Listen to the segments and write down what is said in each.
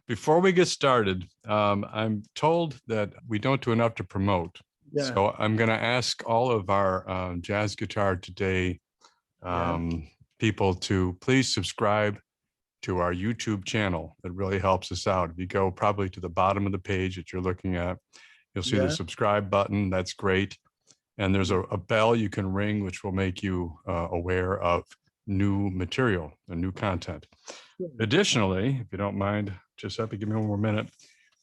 before we get started, I'm told that we don't do enough to promote. Yeah. So I'm going to ask all of our Jazz Guitar Today people to please subscribe to our YouTube channel. It really helps us out. If you go probably to the bottom of the page that you're looking at, you'll see the subscribe button. That's great. And there's a bell you can ring, which will make you aware of new material and new content. Additionally, if you don't mind, Giuseppe, give me one more minute.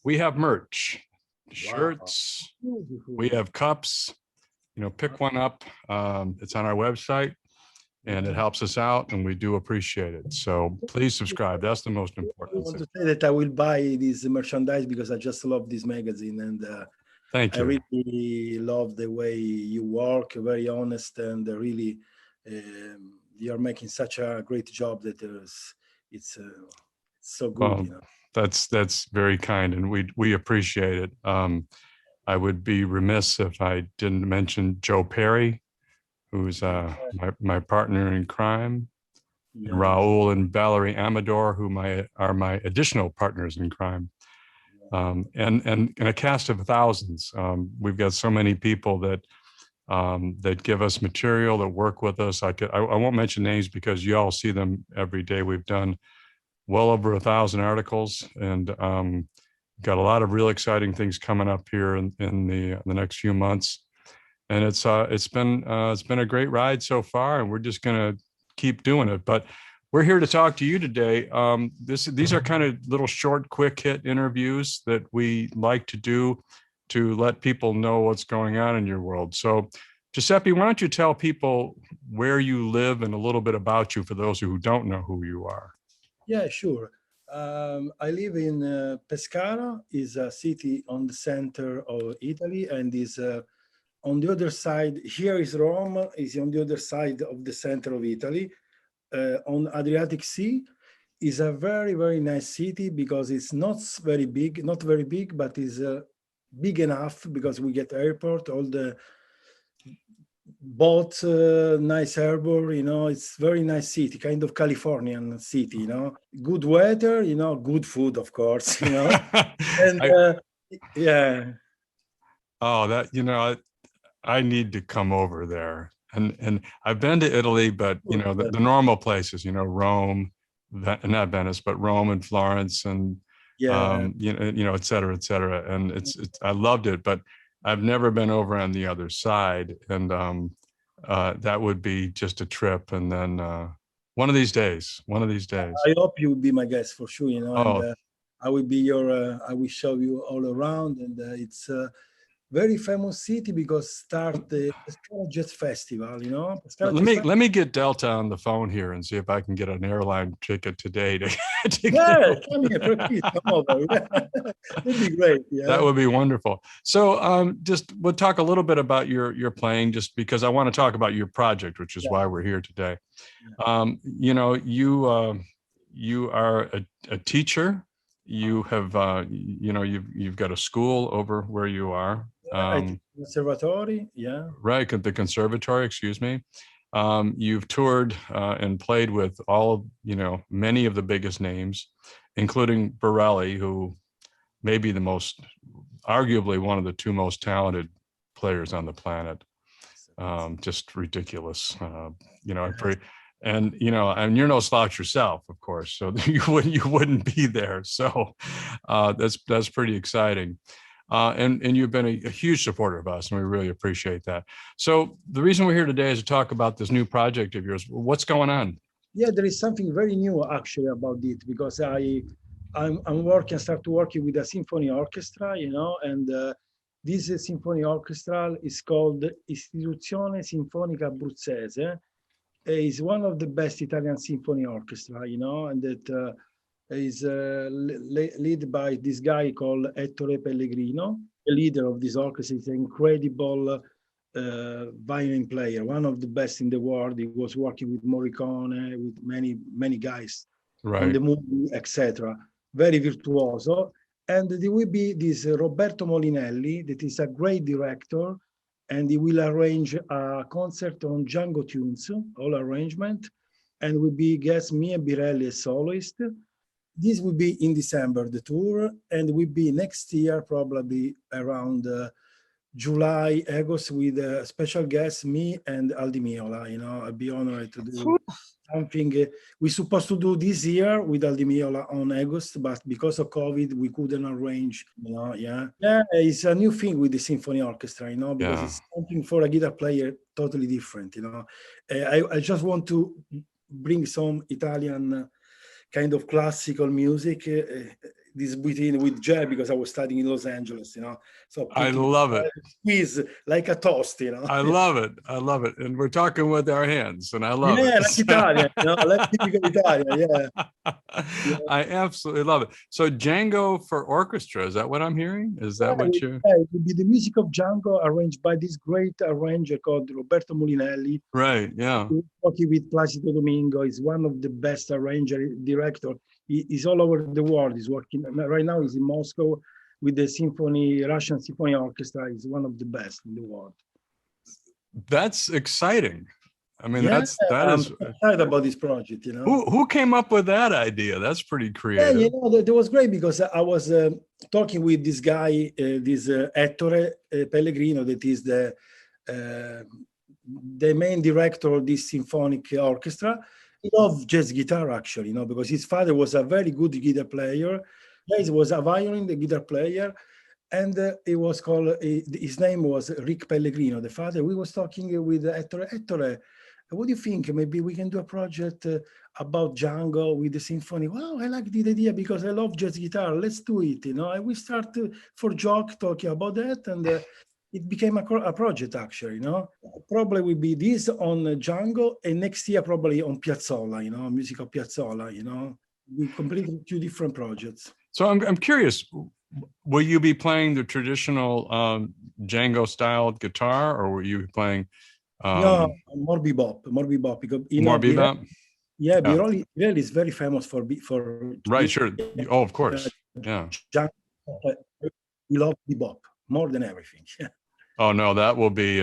We have merch, shirts, we have cups, pick one up. It's on our website and it helps us out and we do appreciate it. So please subscribe. That's the most important thing. I want to say that I will buy this merchandise because I just love this magazine and thank you. I really love the way you work, very honest, and really you're making such a great job that it's so good. Well, that's very kind, and we appreciate it. I would be remiss if I didn't mention Joe Perry, who's my partner in crime, and Raul and Valerie Amador, who are my additional partners in crime, and a cast of thousands. We've got so many people that give us material, that work with us. I won't mention names because you all see them every day. We've done well over 1,000 articles, and got a lot of real exciting things coming up here in the next few months. And it's been a great ride so far, and we're just gonna keep doing it. But we're here to talk to you today. These are kind of little short, quick hit interviews that we like to do to let people know what's going on in your world. So Giuseppe, why don't you tell people where you live and a little bit about you for those who don't know who you are? Yeah, sure. I live in Pescara, is a city on the center of Italy, and is on the other side. Here is Rome, is on the other side of the center of Italy, on Adriatic Sea. Is a very, very nice city because it's not very big, but is big enough because we get airport, all the boat, nice harbor, it's very nice city, kind of Californian city, good weather, good food, of course, and yeah. Oh, that, I need to come over there. And I've been to Italy, but the normal places, Rome, not Venice, but Rome and Florence and et cetera, et cetera. And I loved it, but I've never been over on the other side. And that would be just a trip. And then one of these days. I hope you will be my guest for sure, and I will be I will show you all around. And it's very famous city because start the Pescara Jazz Festival, Let me get Delta on the phone here and see if I can get an airline ticket today to come here, please, come over. That'd be great. Yeah, that would be wonderful. So just we'll talk a little bit about your playing, just because I want to talk about your project, which is why we're here today. You are a teacher. You have you've got a school over where you are. Conservatory, right, the conservatory, excuse me. You've toured and played with many of the biggest names, including Biréli, who may be arguably one of the two most talented players on the planet. Just ridiculous, and you're no slouch yourself, of course, so you wouldn't be there. So that's pretty exciting. And you've been a huge supporter of us, and we really appreciate that. So the reason we're here today is to talk about this new project of yours. What's going on? Yeah, there is something very new actually about it, because I'm start working with a symphony orchestra, and this symphony orchestra is called Istituzione Sinfonica Abruzzese. Is one of the best Italian symphony orchestra, and that is led by this guy called Ettore Pellegrino. The leader of this orchestra is an incredible violin player, one of the best in the world. He was working with Morricone, with many guys on the movie, etc. Very virtuoso. And there will be this Roberto Molinelli, that is a great director, and he will arrange a concert on Django tunes, all arrangement, and will be guest me and Biréli as soloist. this will be in December, the tour, and will be next year, probably around July, August, with a special guest, me and Aldi Miola. You know, I'd be honored to do something we're supposed to do this year with Aldi Miola on August, but because of COVID, we couldn't arrange, you know, yeah. It's a new thing with the symphony orchestra, you know, because it's something for a guitar player totally different, you know. I just want to bring some Italian kind of classical music, this between with jazz, because I was studying in Los Angeles, you know. So I love it. Squeeze like a toast, you know. I love it. I love it. And we're talking with our hands, and I love it. Yeah, like Italian, you know, like typical Italian, yeah. I absolutely love it. So Django for orchestra, is that what I'm hearing? Is that what you? Yeah, it will be the music of Django arranged by this great arranger called Roberto Molinelli. Right, yeah. Working with Placido Domingo, is one of the best arranger, director. He's all over the world. He's working right now. He's in Moscow with the Symphony, Russian Symphony Orchestra. He's one of the best in the world. That's exciting. I mean, I'm is excited about this project. You know, who came up with that idea? That's pretty creative. Yeah, you know, that was great because I was talking with this guy, this Ettore Pellegrino, that is the main director of this symphonic orchestra. He loved jazz guitar, actually, you know, because his father was a very good guitar player. He was a violin, the guitar player, and it was called, his name was Rick Pellegrino, the father. We was talking with Ettore, what do you think? Maybe we can do a project about Django with the symphony. Wow, I like the idea because I love jazz guitar. Let's do it, you know. And we start for joke talking about that, and it became a project, actually, you know. Probably will be this on Django, and next year probably on Piazzolla, you know, music of Piazzolla, you know. We completely two different projects. So I'm curious, will you be playing the traditional Django style guitar, or were you playing? No, more bebop, because you more know, bebop. Yeah, Biréli is very famous for right. Sure. Oh, of course. Yeah. Django, we love bebop more than everything. Oh no, that will be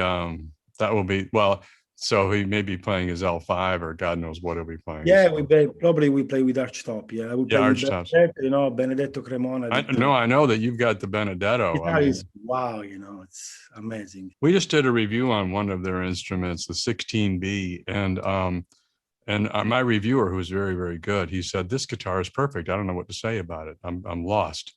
well. So he may be playing his L5 or God knows what he'll be playing. Yeah, so. we play with archtop. Yeah, we play with Benedetto, you know, Benedetto Cremona. I know that you've got the Benedetto. I mean, wow, you know, it's amazing. We just did a review on one of their instruments, the 16B, and my reviewer, who's very, very good, he said, this guitar is perfect. I don't know what to say about it. I'm lost.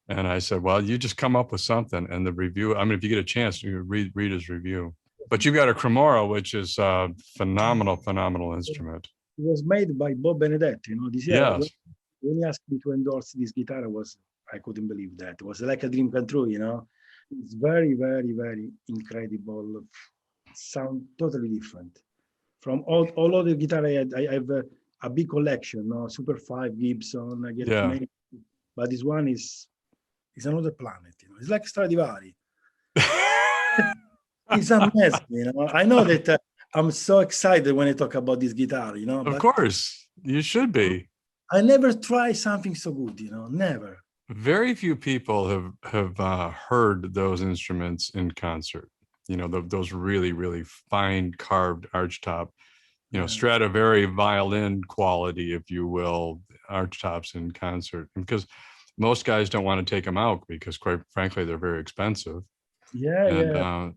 And I said, well, you just come up with something. And the review, I mean, if you get a chance, you read his review. But you've got a Cremora, which is a phenomenal instrument. It was made by Bob Benedetto, you know. This year, yes. When he asked me to endorse this guitar, I couldn't believe that. It was like a dream come true, you know. It's very, very, very incredible. Sound totally different from all other guitar I had. I have a big collection, no? Super 5, Gibson, I get many, but this one is another planet, you know. It's like Stradivari. It's amazing, you know. I know that I'm so excited when I talk about this guitar, you know. Of course, you should be. I never try something so good, you know, never. Very few people have heard those instruments in concert. You know, those really, really fine carved archtop, you know, Stradivari violin quality, if you will, archtops in concert. Because most guys don't want to take them out because, quite frankly, they're very expensive. And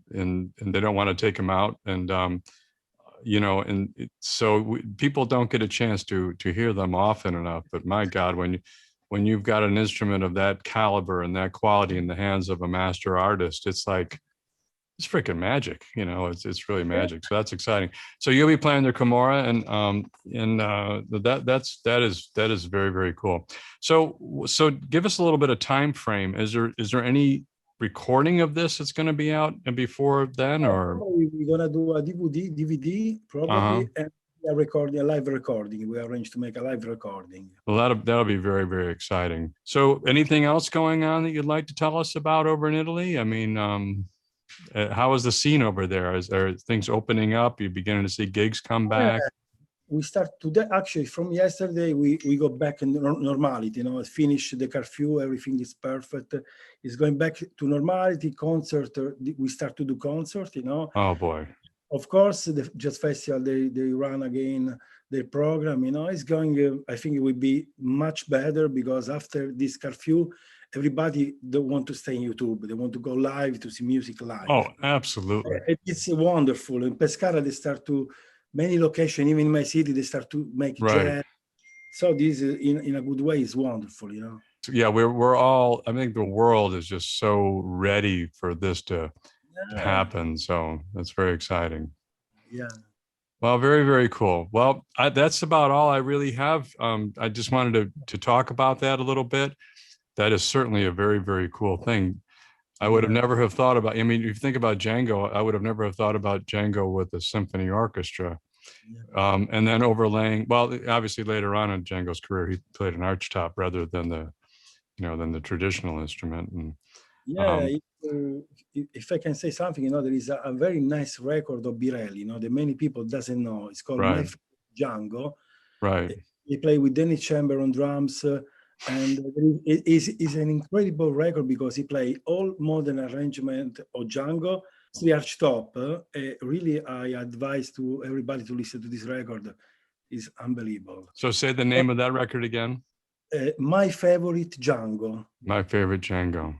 they don't want to take them out, and you know, and so people don't get a chance to hear them often enough. But my God, when you've got an instrument of that caliber and that quality in the hands of a master artist, it's like it's freaking magic. You know, it's really magic. So that's exciting. So you'll be playing the Cremora, and that is very, very cool. So give us a little bit of time frame. Is there any recording of this that's going to be out and before then, or we're going to do a DVD probably, and a live recording. We arranged to make a live recording. Well, that'll be very, very exciting. So anything else going on that you'd like to tell us about over in Italy? I mean, how is the scene over there? Are things opening up? You're beginning to see gigs come back? We start today, actually, from yesterday, we go back in normality, you know, finish the curfew, everything is perfect. It's going back to normality. Concert, we start to do concert, you know. Oh, boy. Of course, the jazz festival, they run again their program, you know, it's going, I think it will be much better because after this curfew, everybody don't want to stay in YouTube. They want to go live to see music live. Oh, absolutely. It's wonderful. In Pescara, they start to, many locations, even in my city, they start to make jazz. So this in a good way is wonderful, you know. Yeah, we're all, I think the world is just so ready for this to happen. So that's very exciting. Yeah. Well, very, very cool. Well, that's about all I really have. I just wanted to talk about that a little bit. That is certainly a very, very cool thing. I would have never have thought about, I mean, if you think about Django, I would have never have thought about Django with the symphony orchestra. And then overlaying, well, obviously later on in Django's career, he played an archtop rather than the, you know, than the traditional instrument. And yeah, if I can say something, you know, there is a very nice record of Biréli, you know, that many people doesn't know. It's called My Favorite Django. Right. He played with Dennis Chamber on drums, and it is an incredible record because he played all modern arrangement of Django, the archtop. Really, I advise to everybody to listen to this record. It's unbelievable. So say the name of that record again. My Favorite Django. My Favorite Django.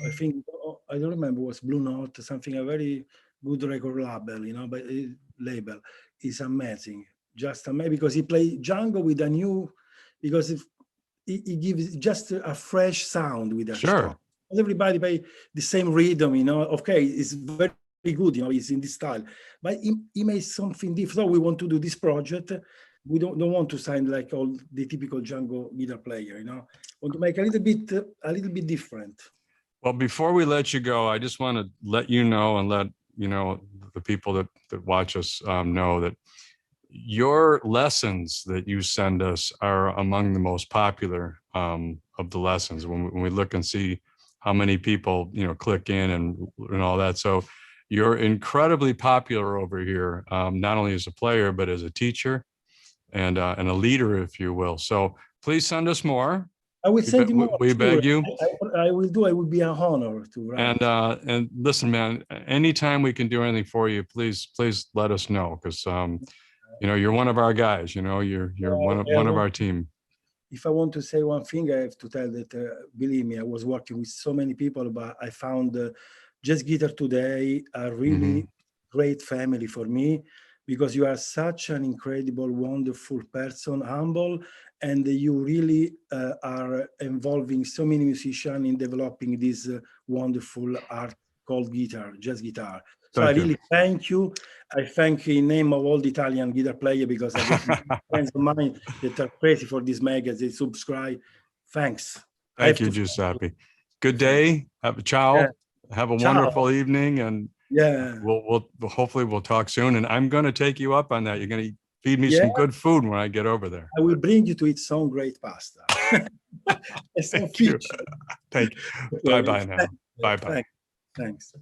I think, I don't remember, it was Blue Note, something, a very good record label, you know, but label is amazing. Just amazing because he played Django with a new, because if he gives just a fresh sound with that. Sure. Everybody play the same rhythm, you know. Okay, it's very good, you know, it's in this style, but he made something different. So we want to do this project. We don't want to sound like all the typical Django guitar player, you know. Want to make a little bit different. Well, before we let you go, I just want to let you know and let, you know, the people that watch us know that your lessons that you send us are among the most popular of the lessons when we look and see how many people, you know, click in and all that. So you're incredibly popular over here, not only as a player, but as a teacher and a leader, if you will. So please send us more. I will send you more. We beg you. I will do. I would be an honor to write. And listen, man, anytime we can do anything for you, please let us know, because you know, you're one of our guys. You know, you're one of our team. If I want to say one thing, I have to tell that, believe me, I was working with so many people, but I found Jazz Guitar Today a really great family for me, because you are such an incredible, wonderful person, humble, and you really are involving so many musicians in developing this wonderful art called guitar, jazz guitar. So I really thank you. I thank you in name of all the Italian guitar players, because I get friends of mine that are crazy for this magazine, subscribe. Thanks. Thank you, Giuseppe. Good day. Have a ciao. Yeah. Have a wonderful evening, and we'll hopefully we'll talk soon. And I'm going to take you up on that. You're going to feed me some good food when I get over there. I will bring you to eat some great pasta. Thank you. Thank you. Bye-bye now. Bye-bye. Thanks.